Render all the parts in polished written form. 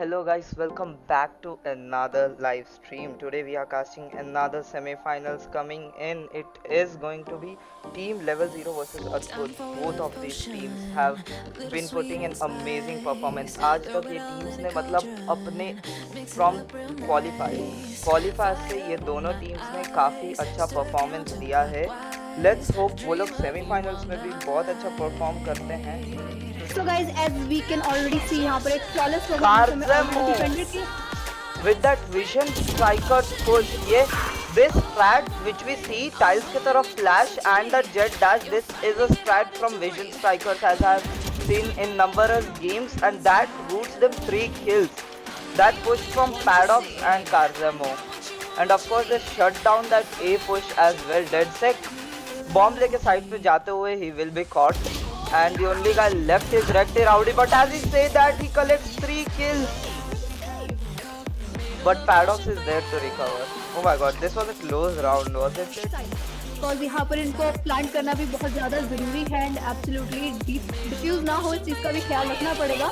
hello guys, welcome back to another live stream. Today we are casting another semi-finals coming in. It is going to be Team Level 0 versus Adbhut. Both of these teams have been putting an amazing performance. आज तक ये teams ने मतलब अपने from qualifier से ये दोनों teams ने काफ़ी अच्छा performance दिया है. Let's hope वो लोग semi-finals में भी बहुत अच्छा perform करते हैं. So guys, as we can already see यहाँ पर एक flawless performance हमें defender की with that vision striker push, ये this strat which we see tiles की तरफ flash and the jet dash, this is a strat from vision strikers as I have seen in numerous games, and that roots them 3 kills. That push from Paradox and Karzemo, and of course they shut down that A push as well. Deadsec bomb लेके side पे जाते हुए he will be caught, and the only guy left is Recti Rowdy, but as he say that he collects 3 kills, but Paradox is there to recover. Oh my god, this was a close round, was it? Because यहाँ पर इनको plant करना भी बहुत ज़्यादा ज़रूरी है and absolutely diffuse ना हो, इस चीज़ का भी ख्याल रखना पड़ेगा.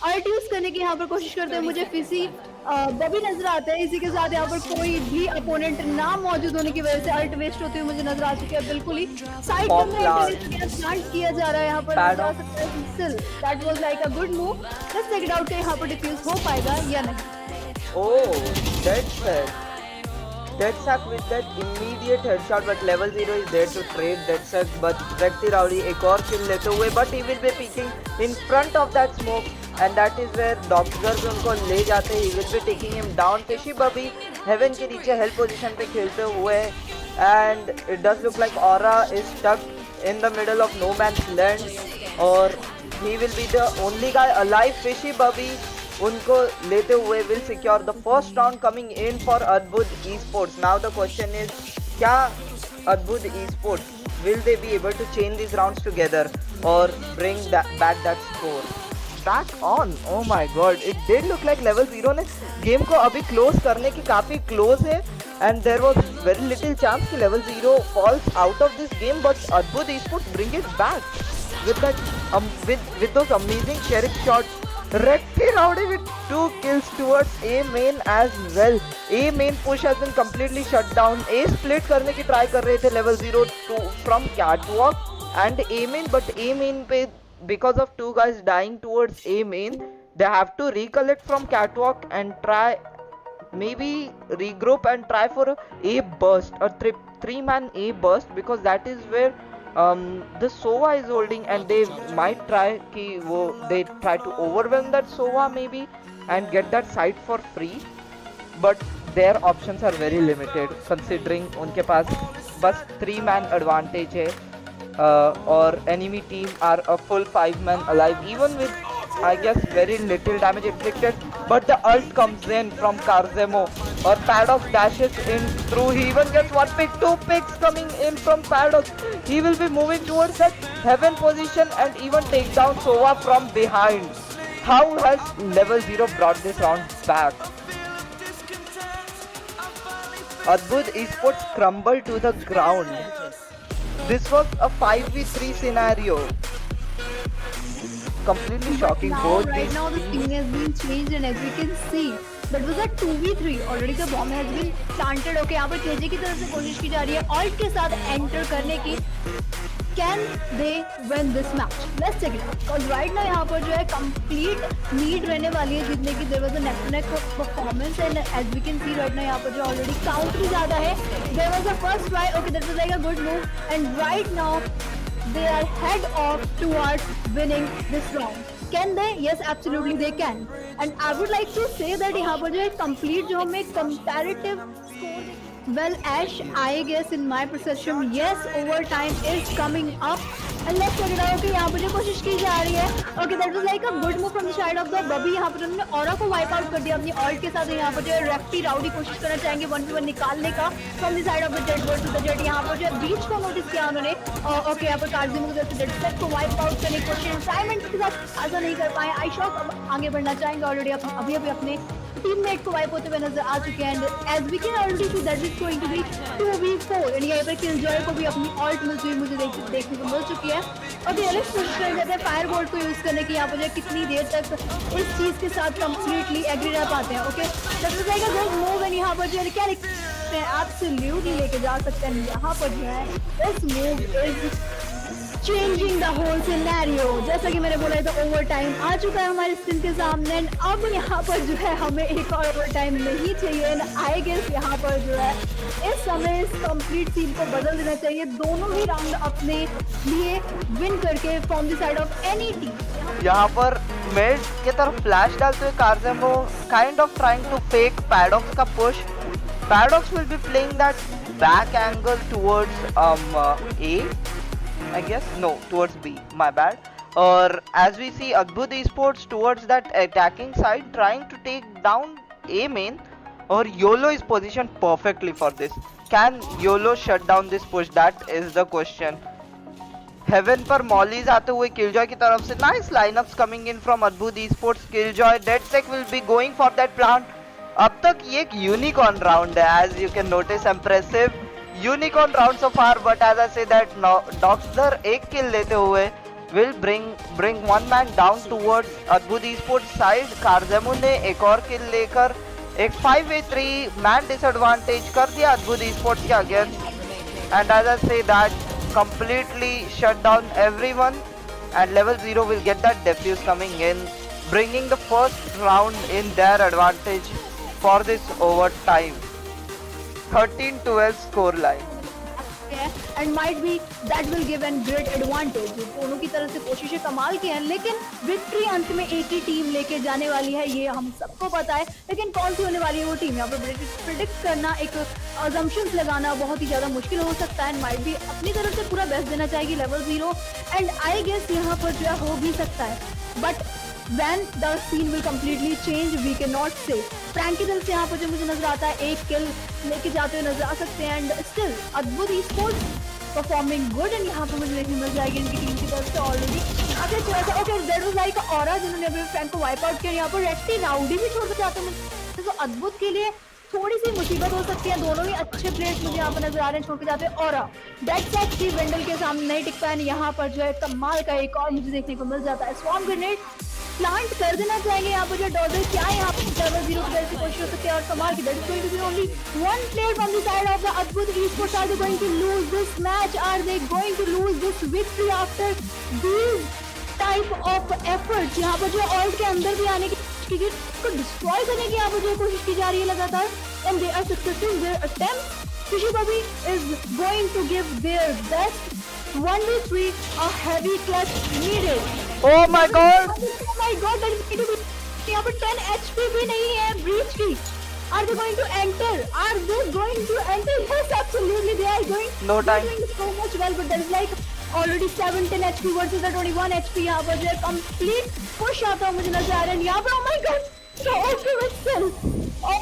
अल्ट यूज़ करने की यहाँ पर कोशिश करते हैं. मुझे फिसी बॉबी नजर आता है. इसी के साथ यहाँ पर कोई भी अपोनेंट ना मौजूद होने की वजह से अल्ट वेस्ट होती हुई मुझे नजर आ चुकी है. बिल्कुल ही साइड प्लांट किया जा रहा है यहाँ पर. Still that was like a good move. Let's check it out कि यहाँ पर डिफ्यूज हो पाएगा या नहीं. Oh, Deadsack with that immediate headshot, but level 0 is there to trade Deadsack, but Recti Rowdy एक और kill लेते हुए, but he will be peeking in front of that smoke, and that is where Doxers उनको ले जाते. He will be taking him down. Fishy Bubby Heaven के नीचे help position पे खेलते हुए, and it does look like Aura is stuck in the middle of no man's land, or he will be the only guy alive. Fishy Bubby उनको लेते हुए will secure the first round coming in for Adbhut Esports. Now the question is, क्या Adbhut Esports will they be able to chain these rounds together or bring back that score? Back on. Oh my god, it did look like level 0 ने game को अभी close करने की काफ़ी close है, and there was very little chance कि level 0 falls out of this game, but Adbhut Esports bring it back with that with those amazing sheriff shots. Recti Rowdy with 2 kills towards A main as well. A main push has been completely shut down. A split करने की try कर रहे थे level 0 to from Catwalk and A main, but A main पे because of 2 guys dying towards A main, they have to recollect from Catwalk and try maybe regroup and try for a burst, a 3-man A burst, because that is where the Sova is holding, and they might try they try to overwhelm that Sova maybe and get that site for free, but their options are very limited considering उनके पास बस 3-man advantage है, और enemy team are a full 5-man alive, even with I guess very little damage inflicted, but the ult comes in from Karzemo, or Paradox dashes in through. He even gets 1 pick, 2 picks coming in from Paradox. He will be moving towards that heaven position and even take down Sova from behind. How has level 0 brought this round back? Adbhut Esports crumbled to the ground. This was a 5v3 scenario. Completely shocking. Both right now the thing has been changed, and as we can see that was a 2v3. already the bomb has been planted. Okay, यहाँ पर KJ की तरफ से कोशिश की जा रही है alt के साथ enter करने की. Can they win this match? Let's check it out. Because right now यहाँ पर जो है complete lead रहने वाली है जीतने की. There was a neck to neck performance, and as we can see right now यहाँ पर जो already count भी ज़्यादा है. There was a first try. Okay, that was like a good move, and right now they are head off towards winning this round. Can they? Yes, absolutely they can. And I would like to say that यहाँ पर जो है complete जो हमें comparative score, well, Ash, I guess in my perception, yes, overtime is coming up. And let's check it out. Okay, यहाँ पर जो कोशिश की जा रही है. Okay, that was like a good move from the side of the Bubby. यहाँ पर उन्होंने Aura को wipe out कर दिया अपनी ult के साथ. यहाँ पर जो है Recti Rowdy कोशिश करना चाहेंगे 1v1 निकालने का from the side of the Jet versus the Jet. यहाँ पर जो है बीच को नोटिस किया उन्होंने. Okay, यहाँ पर Karzemo की तरफ से Deadsec को wipe out करने की कोशिश. Simon के साथ ऐसा नहीं कर पाए. iShock अब आगे बढ़ना चाहेंगे. ऑलरेडी अभी अपने टीममेट को वाइप होते हुए नजर आ चुके हैं। And as we can already see that is going to be 2v4 यानी यहाँ पर किलजॉय को भी अपनी ऑल्ट मिलती हुई मुझे देखने को मिल चुकी है। और एलेक्स कोशिश कर रहे थे फायर बोल्ट को यूज करने की, यहाँ पर जो कितनी देर तक इस चीज के साथ कंप्लीटली एग्री रह पाते हैं। Okay that is like a good move and यहाँ पर जो है क्या लिखते हैं एब्सोल्युटली लेके जा सकते हैं। यहाँ पर जो है इस move is changing the whole scenario. जैसा कि मैंने बोला था ओवर टाइम आ चुका है हमारे स्क्रीन के सामने। अब यहाँ पर जो है हमें एक और ओवर टाइम नहीं चाहिए। आई गेस यहाँ पर जो है इस समय इस कंप्लीट सीन को बदल देना चाहिए। दोनों ही राउंड अपने लिए विन करके from the side of any team. यहाँ पर मिड की तरफ फ्लैश डालते हुए कार्जेमो kind of trying to fake पैडॉक्स का पुश। पैडॉक्स will be playing that back angle towards A I guess, no, towards B, my bad. Or as we see Adbhut Esports towards that attacking side trying to take down A main, or YOLO is positioned perfectly for this. Can YOLO shut down this push? That is the question. Heaven पर Mollies आते हुए Killjoy की तरफ से nice lineups coming in from Adbhut Esports. Killjoy, DeadSec will be going for that plant. अब तक ये एक unicorn round है, as you can notice, impressive unicorn round so far, but as I say that Doxer एक kill लेते हुए will bring one man down towards Adbhut Esports side. कार्जेमो ने एक और kill लेकर एक 5v3 man disadvantage कर दिया Adbhut Esports के against, and as I say that completely shut down everyone, and level 0 will get that defuse coming in, bringing the first round in their advantage for this overtime. 13-12 score line. And might be that will give an great advantage. दोनों की तरफ से कोशिशें कमाल की हैं, लेकिन victory अंत में एक ही टीम लेके जाने वाली है, ये हम सबको पता है। लेकिन कौन सी होने वाली है वो टीम, यहाँ पर प्रिडिक्ट करना, एक अजम्पशंस लगाना बहुत ही ज्यादा मुश्किल हो सकता है। माइट भी अपनी तरफ से पूरा बेस्ट देना चाहेगी लेवल 0, एंड आई गेस यहाँ पर जो है हो भी सकता है, but when the scene will completely change we cannot say. Frank की तरफ से यहाँ पर जो मुझे नजर आता है एक किल लेके जाते हुए नजर आ सकते हैं, एंड स्टिल अद्भुत Esports परफॉर्मिंग गुड, एंड यहाँ पर मुझे देखने मिल जाएगी इनकी टीम की तरफ से ऑलरेडी आगे चला था। Okay that was like aura जिन्होंने अभी फ्रैंक को वाइप आउट किया। यहाँ पर रेक्टी राउडी भी छोड़ जाते हैं, तो अद्भुत के लिए थोड़ी सी मुसीबत हो सकती है। दोनों ही अच्छे प्लेयर्स मुझे यहाँ पर नजर आ रहे हैं, छोड़ के जाते हैं। और डेडसेक भी वेंडल के सामने नहीं टिक पाए। यहाँ पर जो है कमाल का एक और मुझे देखने को मिल जाता है, स्वॉर्म ग्रेनेड प्लांट कर देना चाहेंगे यहाँ पर जो डॉजर, क्या यहाँ पर लेवल 0 प्लेयर की कोशिश हो सकती है। और कमाल की that is going to be only one player from the side of the Adbhut Esports. Are they going to lose this match? Are they going to lose this victory after these type of efforts? यहाँ पर जो alt के अंदर भी आने की को destroy करने की यहाँ पर जो कोशिश की जा रही है लगातार, and they are successful in their attempt. Fishybubi is going to give their best. 1v3, a heavy clutch needed. Oh my god! Oh my god, that is going to be. यहाँ पर 10 HP भी नहीं है breach की. Are they going to enter? Are they going to enter? Yes, absolutely, they are going. No time. They are doing so much well, but that is like already 17 HP versus the 21 HP. यहाँ पर जो है complete push आता हुआ मुझे नजर आ रहा है यहाँ पर. Oh my god, so ultimate skill. Oh,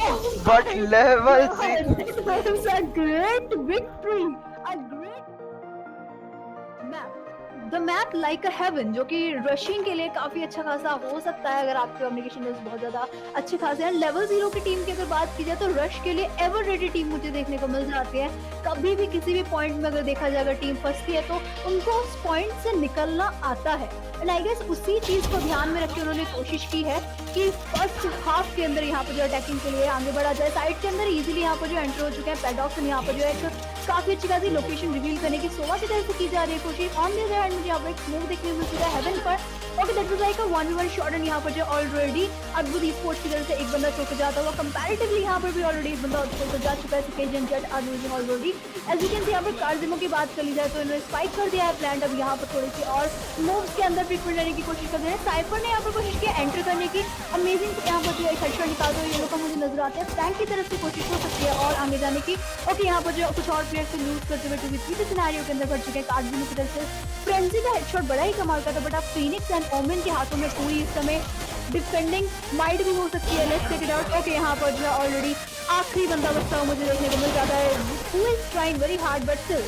But level 6. That is a great victory. A great map. The map like a heaven, जो कि रशियन के लिए काफी अच्छा खासा हो सकता है अगर आपके कम्युनिकेशन बहुत ज्यादा अच्छे खासे हैं। लेवल 0 की टीम की अगर बात की जाए तो रश के लिए एवर रेडी टीम मुझे देखने को मिल जाती है। कभी भी किसी भी पॉइंट में अगर देखा जाए अगर टीम फंसती है तो उनको उस पॉइंट से निकलना आता है, एंड आई गेस उसी चीज को ध्यान में रख के उन्होंने कोशिश की है कि फर्स्ट हाफ के अंदर यहाँ पर जो अटैकिंग के लिए आगे बढ़ा जाए। साइड के अंदर इजीली यहाँ पर जो एंटर हो चुके हैं पैडॉक्स, यहाँ पर जो है काफी अच्छी खासी लोकेशन रिवील करने की सोवा की तरफ से की जा रही है कोशिश। ऑन द अदर हैंड मुझे यहाँ पर एक स्मोक देखने को मिल चुका है हेवन पर। Okay that was like a 1v1 shot, and यहाँ पर जो ऑलरेडी Adbhut Esports की तरफ से एक बंदा छोड़ जाता हुआ कंपैरेटिवली यहाँ पर भी ऑलरेडी एक बंदा छोड़ जा चुका है। सिकेजन Jett are using already as you can see. यहाँ पर कार्जिमो की बात कर ली जाए तो इन्होंने स्पाइक कर दिया है प्लांट। अब यहाँ पर थोड़ी सी और मूव्स के अंदर फ्रीक्वेंट रहने की कोशिश कर रहे हैं। साइफर ने यहाँ पर कोशिश की एंटर करने की, अमेजिंग यहाँ पर जो एक हेडशॉट निकालते हुए ये लोग मुझे नजर आते हैं। फ्रैंक की तरफ से कोशिश हो सकती है और आगे जाने की। ओके यहाँ पर जो कुछ और प्लेयर से लूज करते हुए 2v3 के सिनेरियो के अंदर बढ़ चुके हैं। कार्जिमो की तरफ से फ्रेंजी का हेडशॉट बड़ा ही कमाल का था, बट अब फिनिक्स एंड ओमेन के हाथों में पूरी इस समय डिफेंडिंग माइट भी हो सकती है। Let's check it out. Okay यहाँ पर जो है ऑलरेडी आखिरी बंदा बचता हुआ मुझे देखने को मिल जाता है, who is trying very hard but still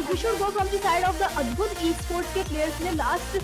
If we should go from the side of the अद्भुत e-sports के players ने लास्ट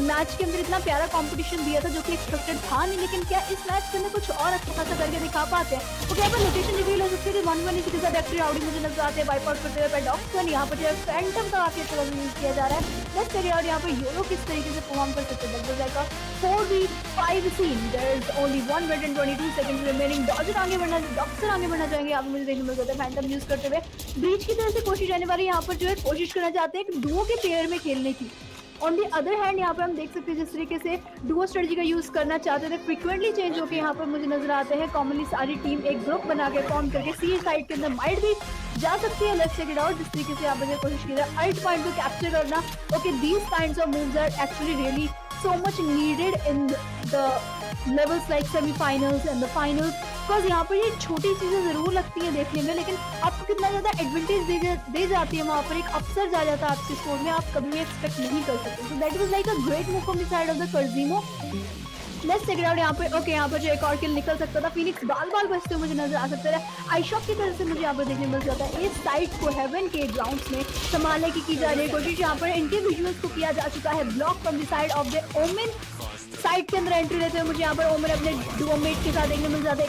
मैच के अंदर इतना प्यारा कंपटीशन दिया था जो कि एक्सपेक्टेड था नहीं, लेकिन क्या इस मैच के अंदर कुछ और अच्छा खासा करके दिखा पाते हैं? तो क्या पर लोकेशन रिवील हो सकती है? 1-1 इसी के साथ एक्चुअली राउडी मुझे नजर आते हैं वाइप आउट करते हुए पैडॉक्स। यहाँ पर जो है फैंटम का काफी अच्छा यूज किया जा रहा है। लेट्स चेक इट आउट यहाँ पर योलो किस तरीके से परफॉर्म कर सकते हैं। बल्कि का 4v5 scene, there is only 1 minute and 22 seconds remaining. डॉजर आगे बढ़ना, डॉक्टर आगे बढ़ना चाहेंगे, यहाँ पर मुझे देखने मिल जाता है फैंटम यूज करते हुए। ब्रीच की तरफ से कोशिश रहने वाली, यहाँ पर जो है कोशिश करना चाहते हैं एक डुओ के पेयर में खेलने की। ऑन दी अदर हैंड यहाँ पर हम देख सकते हैं जिस तरीके से डुओ स्ट्रेटजी का यूज करना चाहते थे, फ्रीक्वेंटली चेंज होकर यहाँ पर मुझे नजर आते हैं। कॉमनली सारी टीम एक ग्रुप बना के फॉर्म करके सी साइड के अंदर माइट भी जा सकती है। Let's check it out. जिस तरीके से यहाँ पर कोशिश की जाए अल्ट पॉइंट को कैप्चर करना। Okay, these kinds of moves are actually really so much needed in the levels like semi-finals and the finals, because यहाँ पर ये छोटी चीजें जरूर लगती हैं देखने में, लेकिन आपको कितना ज्यादा एडवांटेज दे जाती है, वहाँ पर एक अवसर जा जाता है आपके स्कोर में, आप कभी भी एक्सपेक्ट नहीं कर सकते। So that was like a great move from the side of the Curzimo. Let's check it out. यहाँ पे ओके, यहाँ पर जो एक और किल निकल सकता था। फिनिक्स बाल बाल बचते हुए मुझे नजर आ सकता है। आईशॉप की तरफ से मुझे यहाँ पर देखने मिल जाता है इस साइड को हेवन के ग्राउंड्स में संभालने की जा रही है कोशिश। यहाँ पर इंडिविजुअल्स को किया जा चुका है block from the side of the Omen. Side के अंदर एंट्री लेते हुए मुझे यहाँ पर ओमेन अपने डुओमेट के साथ देखने मिल जाता है।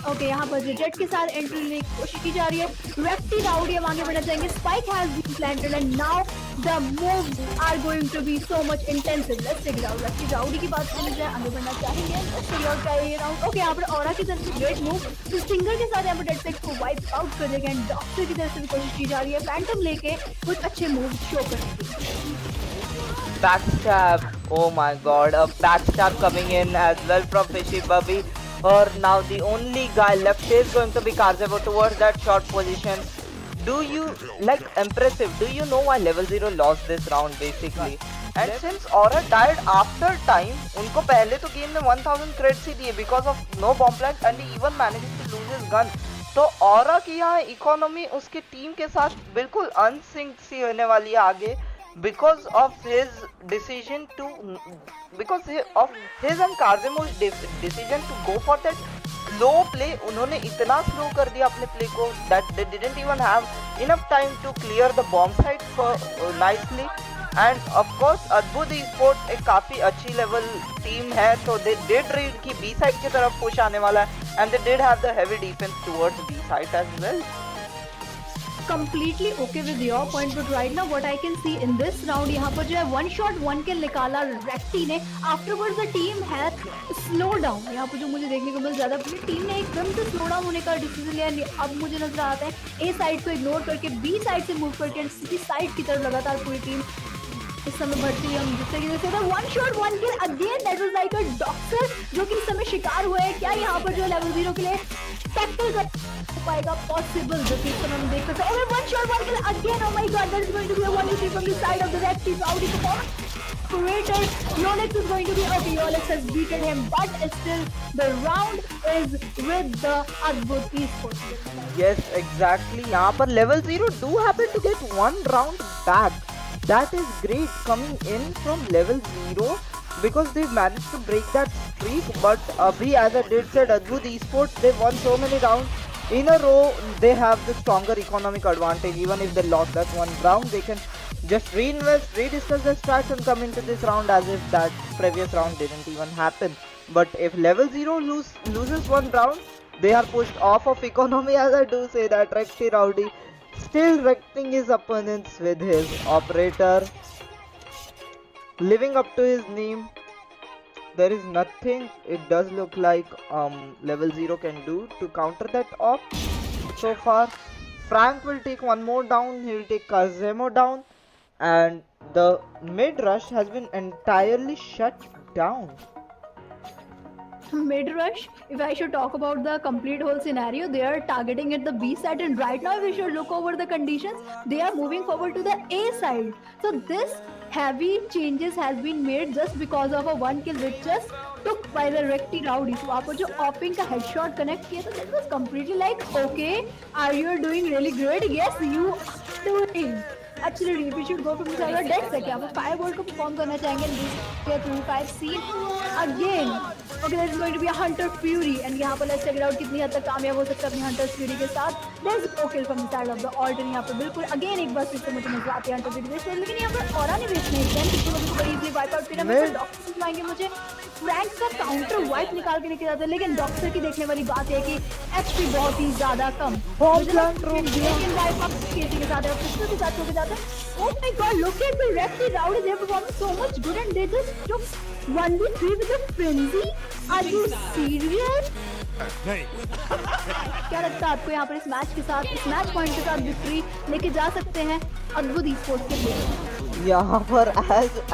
ओके, यहाँ पर जेट के साथ एंट्री लेने की कोशिश की जा रही है। रेफ्टी राउडी अब आगे बढ़ना चाहेंगे। Spike has been planted and now the moves are going to be so much intensive. Let's check it out. रेफ्टी राउडी की बात करें जाए, आगे बढ़ना चाहेंगे। लेट्स चेक आउट क्या ये राउंड। ओके, यहाँ पर ऑरा की तरफ से ग्रेट मूव, तो सिंगर के साथ यहाँ पर डेड सेक्स को वाइप आउट कर देगा एंड डॉक्टर की तरफ से भी कोशिश की जा रही है फैंटम लेके कुछ अच्छे मूव शो करने की। Backstab, oh my god, a backstab coming in as well from Fishy Bubby. Or now the only guy left is going to be Karzevo towards that short position. Do you like impressive? Do you know why Level 0 lost this round basically? And since Aura died after time, उनको पहले तो game में 1000 credits ही दिए because of no bomb plant and he even managed to lose his gun. तो Aura की यहाँ economy उसकी team के साथ बिल्कुल अनसिंक सी होने वाली है आगे, because of his decision to of his and Karzimo's decision to go for that slow play. उन्होंने इतना स्लो कर दिया अपने प्ले को that they didn't even have enough time to clear the bomb site for nicely. And of course अद्भुत esports एक काफी अच्छी लेवल टीम है, तो they did read कि B side की तरफ पुश आने वाला है and they did have the heavy defense towards B side as well. Completely okay with your point, but right now what I can see in this round, यहाँ पर जो है one shot one kill निकाला recti ने। Afterwards the team has slow down। यहाँ पर जो मुझे देखने को मिल जाता है पूरी टीम ने एकदम से स्लो डाउन होने का डिसीजन लिया। अब मुझे नजर आता है ए साइड को इग्नोर करके बी साइड से मूव करके सी साइड की तरफ लगातार पूरी टीम इस समय बढ़ती है। हम जिस तरीके से one shot one kill again, that was like a doctor जो कि इस समय शिकार हुए हैं। क्या यहाँ पर जो लेवल 0 के लिए टैकल कर पाएगा? पॉसिबल, जो कि इस समय हम देख सकते हैं। One shot one kill again, oh my God, that is going to be a 1v3 from the side of the red team. Rowdy performance creator Yolex is going to be okay. Yolex has beaten him, but still the round is with the Adbhut Esports. Yes, exactly. यहाँ पर level 0 do happen to get one round back. That is great coming in from level 0 because they managed to break that streak. But abhi, as I did said, Adbhut Esports, they won so many rounds in a row. They have the stronger economic advantage. Even if they lost that one round, they can just reinvest, rediscuss their strats and come into this round as if that previous round didn't even happen. But if level 0 loses one round, they are pushed off of economy, as I do say that. Rekti Rowdy still wrecking his opponents with his operator, living up to his name. There is nothing it does look like level 0 can do to counter that op. So far Frank will take one more down, he will take Kazemo down, and the mid rush has been entirely shut down. Mid rush, if I should talk about the complete whole scenario, they are targeting at the B side, and right now if we should look over the conditions, they are moving forward to the A side. So this heavy changes has been made just because of a one kill which just took by the Rekti Rowdy. So वहाँ पर जो opping का headshot connect किया था, that was completely like, okay, are you doing really good? Yes, you are doing. Actually, we should go from the side of dead set. यहाँ पर 5 volt को perform करना चाहेंगे 3-5 scene again. Okay there is going to be a hunter fury and यहाँ पर let's check it out कितनी हद तक कामयाब हो सकता है अपनी हंटर फ्यूरी के साथ। There is no kill from the side of the alt यहाँ पर बिल्कुल अगेन एक बार फिर से मुझे नजर आती है हंटर फ्यूरी से, लेकिन यहाँ पर ऑरा ने वेस्ट नहीं किया क्योंकि बड़ी इजीली वाइप आउट किया। मैं डॉक्टर आएंगे मुझे फ्रैंक का काउंटर वाइप निकाल के लेके जाते हैं, लेकिन डॉक्टर की देखने वाली बात है कि एचपी बहुत ही ज्यादा कम, लेकिन वाइप अप केजी के साथ पिस्टल के साथ होके जाते हैं। Oh my god, look at the Recti Rowdy, they performed so much good and they just took 1v3 with a frenzy. Are you serious? क्या लगता है आपको यहाँ पर इस मैच के साथ, इस मैच पॉइंट के साथ विक्ट्री लेके जा सकते हैं अद्भुत ई-स्पोर्ट्स के लिए? यहाँ पर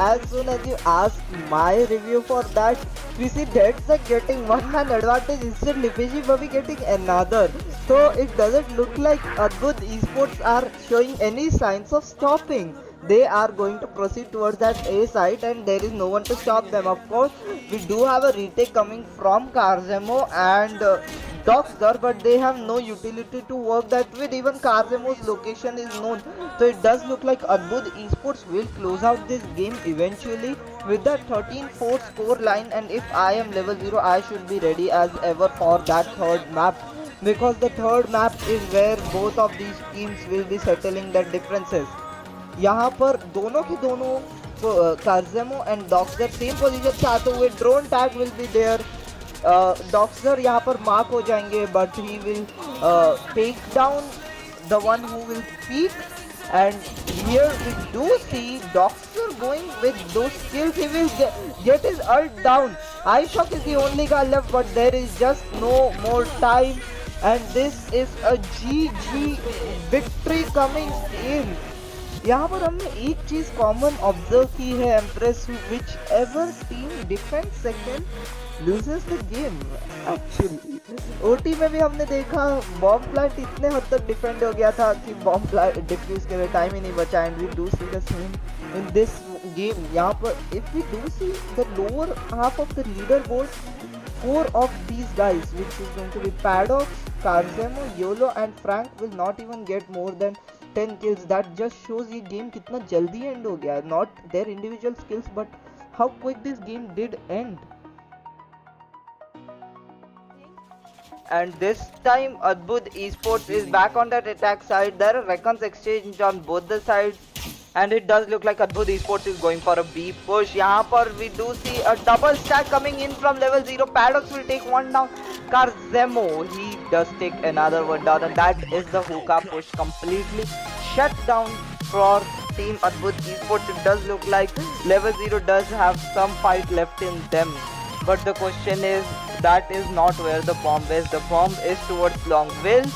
as soon as you ask my review for that, we see Deadsec getting one man advantage, instead Lipeshi Bobby getting another. So it doesn't look like Adbud Esports are showing any signs of stopping. They are going to proceed towards that A site and there is no one to stop them. Of course, we do have a retake coming from Karzemo and Doxer, but they have no utility to work that with. Even Karzemo's location is known. So it does look like Adbud Esports will close out this game eventually with that 13-4 score line, and if I am level 0, I should be ready as ever for that third map, because the third map is where both of these teams will be settling their differences. यहाँ पर दोनों के दोनों Karzemo and Doxer same position से आते हुए drone tag will be there. Doxer यहाँ पर मार्क हो जाएंगे but he will take down the one who will peek, and here we do see Doxer going with those skills. He will get his ult down. iShock is the only guy left, but there is just no more time and this is a GG victory coming in. यहाँ पर हमने एक चीज common observe की है empress, which ever team defend second loses the game. Actually OT में भी हमने देखा बॉम्ब प्लांट इतने हद तक डिफेंड हो गया था कि बॉम्ब प्लांट डिफ्यूज के लिए टाइम ही नहीं बचा, and we do see the same in this game. यहाँ पर if we do see the lower half of the leaderboard, 4 of these guys, which is going to be Paddock, Karzemo, YOLO and Frank, will not even get more than 10 kills. That just shows ये game कितना जल्दी end हो गया, not their individual skills but how quick this game did end. And this time Adbud Esports is back on that attack side. There are reckons exchange on both the sides and it does look like Adbud Esports is going for a B push. यहाँ पर we do see a double stack coming in from level 0. Paddock will take one down. Karzemo, he does take another one down, and that is the hookah push completely shut down for team Adbud Esports. It does look like level 0 does have some fight left in them, but the question is that is not where the bomb is. The bomb is towards Longville.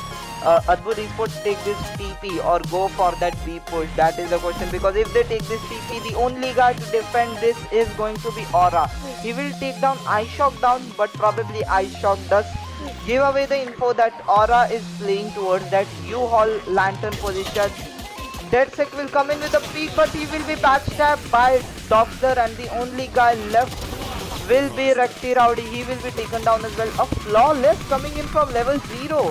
Adbud Esports take this TP or go for that B push? That is the question, because if they take this TP, the only guy to defend this is going to be Aura. He will take down iShock down, but probably iShock does give away the info that Aura is playing towards that U-Haul lantern position. Deadsec will come in with a peek, but he will be backstabbed by Doxer, and the only guy left will be Recti Rowdy. He will be taken down as well. A flawless coming in from level 0.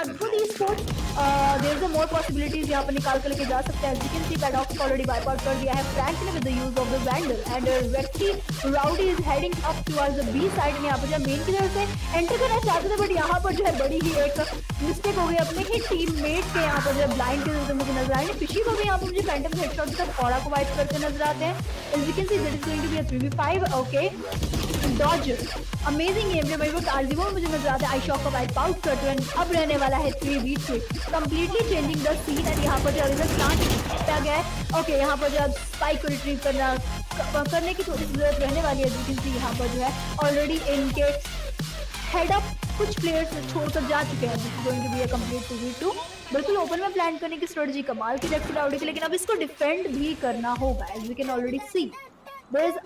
Adbud Esports, there's a more possibilities यहाँ पर निकाल कर लेके जा सकते हैं। As you can see, Paddock already wipe out कर दिया है Frank ने with the use of the Vandal, and Recti Rowdy is heading up towards the B side। यहाँ पर जब मेन की तरफ से एंटर करना चाहते थे, बट यहाँ पर जो है बड़ी ही एक मिस्टेक हो गई अपने ही टीममेट के। यहाँ पर जो है ब्लाइंड की तरफ से मुझे नजर आ रही है फिशी को भी यहाँ पर मुझे फैंटम हेडशॉट के साथ ऑरा को वाइप करते नजर आते हैं। As you can see, that is going to be a 3v5. Okay, Dodger, amazing game में वो Karzemo मुझे नजर आता है iShock का वाइप आउट करते हैं। अब रहने वाला है 3v3, completely changing the scene, and यहाँ पर जो है प्लांट किया गया है। ओके, यहाँ पर जो है स्पाइक को रिट्रीव करने की थोड़ी सी जरूरत रहने वाली है। लेकिन यहाँ पर जो है ऑलरेडी इनके हेड अप कुछ प्लेयर्स छोड़कर जा चुके हैं। This is going to be a complete 2v2। बिल्कुल ओपन में प्लान करने की स्ट्रेटजी कमाल की रेक्टी राउडी की, लेकिन अब इसको डिफेंड भी करना होगा। As we can already see there is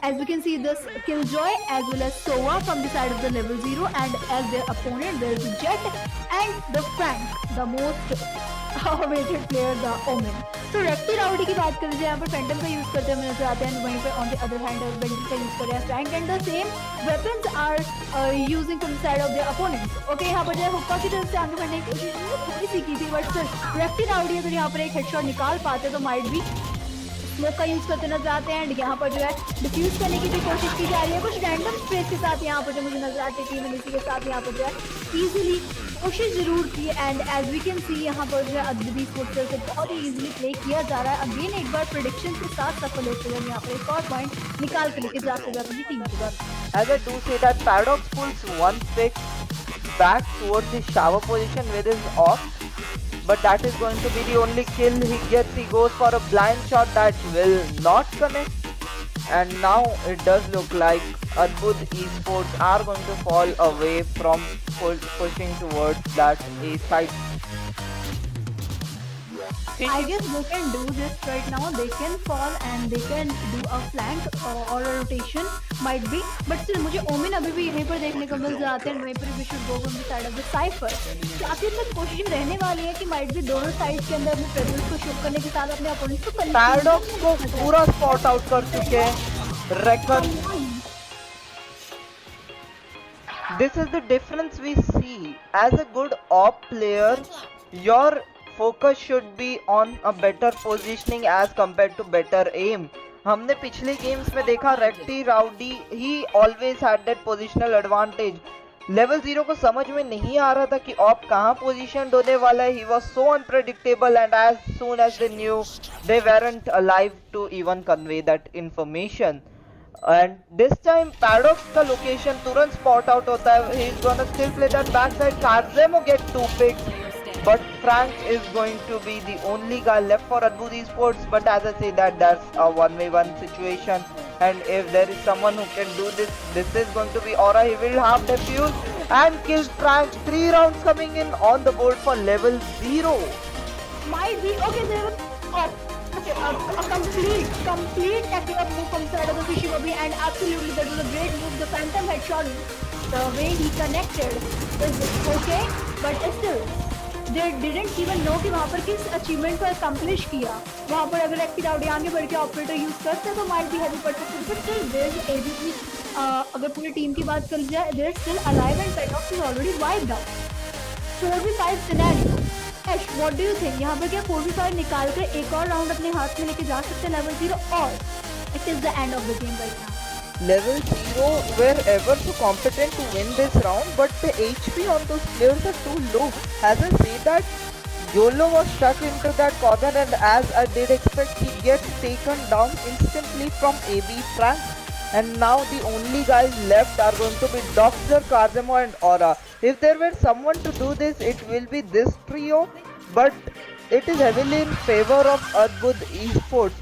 as we can see this Killjoy as well as Sova from the side of the level 0, and as their opponent there is Jet and the Frank, the most awaited player, the Omen. तो recti rowdy की बात कर लीजिए, यहाँ पर Phantom का use करते हुए नजर आते हैं, वहीं पे on the other hand vandal का यूज कर रहे हैं फ्रैंक, and the same weapons are using from the side of their opponents. Okay, यहाँ पर जो है हुक्का की तरफ से आगे बढ़ने की कोशिश थोड़ी सी की थी, बट सर रेक्टी राउडी अगर यहाँ पर एक हेडशॉट निकाल पाते तो माइट भी स्मोक का यूज करते नजर आते हैं एंड यहाँ पर जो है डिफ्यूज करने की भी कोशिश की जा रही है कुछ रैंडम स्प्रेस के साथ यहाँ पर जो मुझे नजर आती है टीम इसी के साथ यहाँ पर जो है इजीली कोशिश जरूर की and as we can see यहाँ पर जो है अदबी स्पोर्ट्स से बहुत ही इजीली प्ले किया जा रहा है। अगेन एक बार प्रेडिक्शन के साथ सफल होते हुए यहाँ पर एक और पॉइंट निकाल के लेके जाते हुए अपनी टीम के बाद। As I do say that Paradox pulls one pick back towards his shower position with his off, but that is going to be the only kill he gets. He goes for a blind shot that will not connect, and now it does look like Adbud Esports are going to fall away from pushing towards that A side. I guess they can do this right now. They can fall and they can do a flank or a rotation might be. But still मुझे ओमिन अभी भी यहीं पर देखने को मिल जाते हैं। वहीं पर we should go on the side of the Cypher. आखिर में कोशिश रहने वाली है कि might be दोनों साइड के अंदर अपने प्रेजेंस को शो करने के साथ अपने अपोनेंट को Paradox को पूरा स्पॉट आउट कर चुके हैं Reckon. This is the difference we see. As a good op player, your focus should be on a better positioning as compared to better aim. हमने पिछले गेम्स में देखा recti rowdy he always had that positional advantage. Level 0 को समझ में नहीं आ रहा था कि ऑप कहाँ पोजीशन होने वाला है। He was so unpredictable and as soon as they knew they weren't alive to even convey that information. And this time Paradox का लोकेशन तुरंत स्पॉट आउट होता है। He is gonna still play that back side. कार्जेमो get 2 picks, but Frank is going to be the only guy left for Adbud Esports. But as I say that that's a 1v1 situation, and if there is someone who can do this, this is going to be Aura. He will have defuse and kills Frank. 3 rounds coming in on the board for level 0. Might be okay. There was okay, a complete tactical move from the side of the Fishy Bobby, and absolutely that was a great move. The Phantom headshot, the way he connected is okay, but still they didn't even know कि वहाँ पर किस achievement को accomplish किया। वहाँ पर अगर active out आगे बढ़ के ऑपरेटर यूज करते तो माइट भी हैवी पड़ सकते, but still there is ABC. अगर पूरी टीम की बात कर जाए, there is still alive and Paradox is already wiped out. 4v5 scenario. Ash, what do you think? यहाँ पर क्या 4v5 निकाल कर एक और राउंड अपने हाथ में लेके जा सकते हैं लेवल 0, और it is the end of the game right now? Level 0 were ever so competent to win this round, but the HP on those players are too low. As I say that, YOLO was stuck into that corner, and as I did expect, he gets taken down instantly from AB Frank. And now the only guys left are going to be Doxer, Karzemo and Aura. If there were someone to do this, it will be this trio, but it is heavily in favor of Adbud Esports.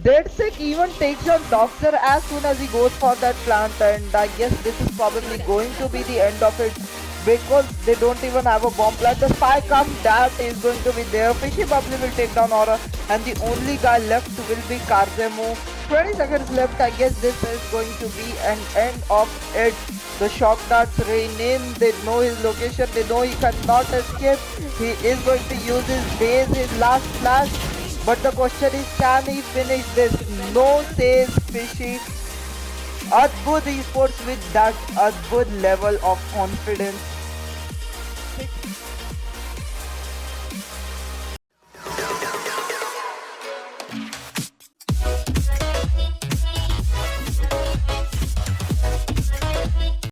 Deadsec even takes on Doxer as soon as he goes for that plant, and I guess this is probably going to be the end of it because they don't even have a bomb plant. The spy comes, that is going to be there. Fishy Bubbly will take down Aura, and the only guy left will be Karzemo. 20 seconds left. I guess this is going to be an end of it. The shock darts rain in. They know his location. They know he cannot escape. He is going to use his base, his last flash. But the question is, can he finish this? No, says Fishy. Adbud Esports with that Adbud level of confidence.